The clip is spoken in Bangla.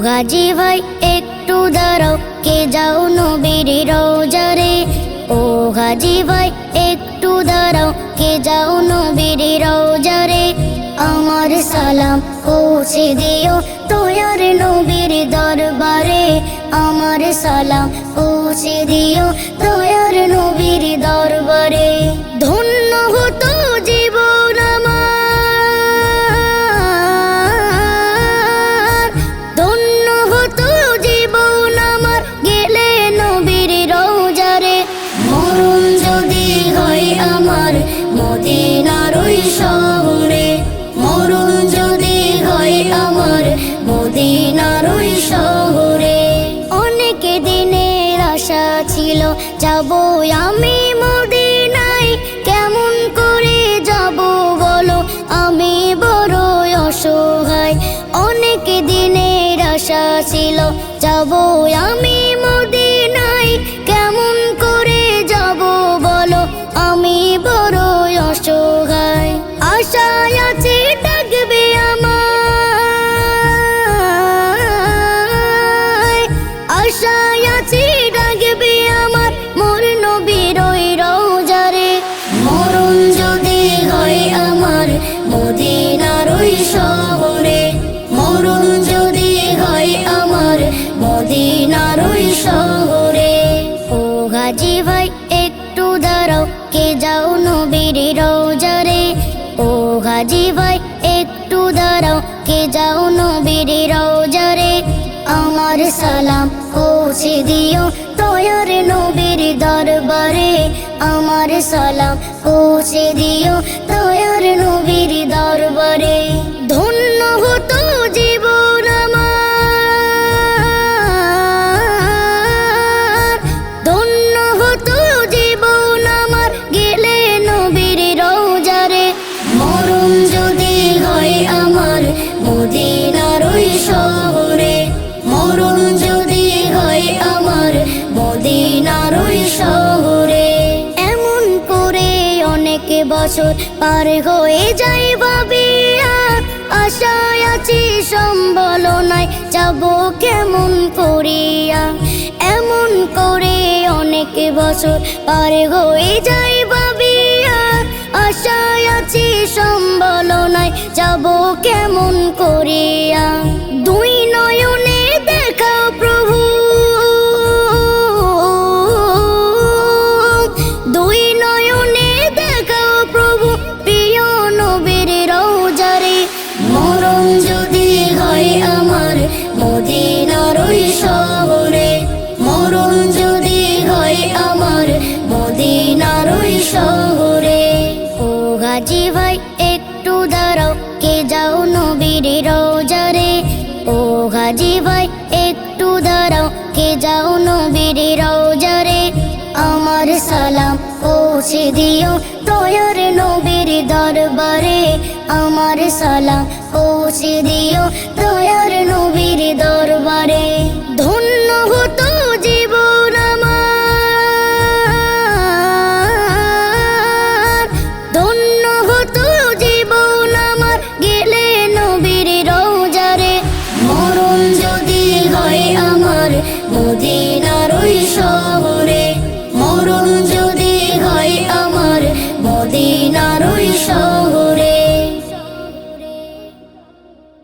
গাজী ভাই একটু দাঁড়াও, কে যাও নবীর রওজারে। ও গাজী ভাই একটু দাঁড়াও, কে যাও নবীর রওজারে। আমার সালাম পৌঁছে দিও দয়ার নবীর দরবারে। আমার সালাম পৌঁছে দিও দয়ার নবীর দরবারে। ধন্য হতো জীবন আমার, ধন্য হতো জীবন আমার গেলে নবীর রওজারে। মরণ যদি হয় আমার মদিনার ওই শহরে, মরণ যদি হয় আমার মদিনার ওই শহরে। অনেক দিনের আশা ছিল যাব আমি মদিনায়, কেমন করে যাব বলো আমি বড় অসহায়। অনেক দিনের আশা ছিল যাব আমি মদিনায়, কেমন করে যাব বলো আমি বড় অসহায়। আশায় আছে ডাকবে আমায়, আশায় আছে ডাকবে আমার মোর নবীর ওই রওজারে। মরণ যদি হয় আমার মদিনার ওই শহরে, মরণ যদি হয় আমার মদিনার ওই শহরে। ও গাজী ভাই একটু দাঁড়াও, কে যাও নবীর রওজারে। ও গাজী ভাই একটু দাঁড়াও, কে যাও নবীর রওজারে। আমার সালাম পৌঁছে দিও দয়ার নবীর দরবারে। আমার সালাম পৌঁছে দিও দয়ার নবীর দরবারে। ধন্য হতো জীবন আমার, ধন্য হতো জীবন আমার গেলে নবীর রওজারে। মরণ যদি হয় আমার মদিনার ওই শহরে, মরণ যদি হয় আমার মদিনার ওই শহরে। এমন করে অনেক বছর পার হয়ে যায় ভাবিয়া, আশায় আছি সম্বল নাই যাব কেমন করিয়া। এমন করে অনেক বছর পার হয়ে যায় ভাবিয়া, আশায় আছি সম্বল নাই যাব কেমন করিয়া। দুই নয়নে দেখাও প্রভু, দুই নয়নে দেখাও প্রভু প্রিয় নবীর রওজারে। মরণ যদি হয় আমার মদিনার ওই শহরে, মরণ যদি হয় আমার মদিনার ওই শহরে। ও গাজী ভাই একটু দাঁড়াও, কে যাও নবীর রওজারে। ও গাজী ভাই একটু দাঁড়াও, কে যাও নবীর রওজারে। আমার সালাম পৌঁছে দিও দয়ার নবীর দরবারে। আমার সালাম পৌঁছে দিও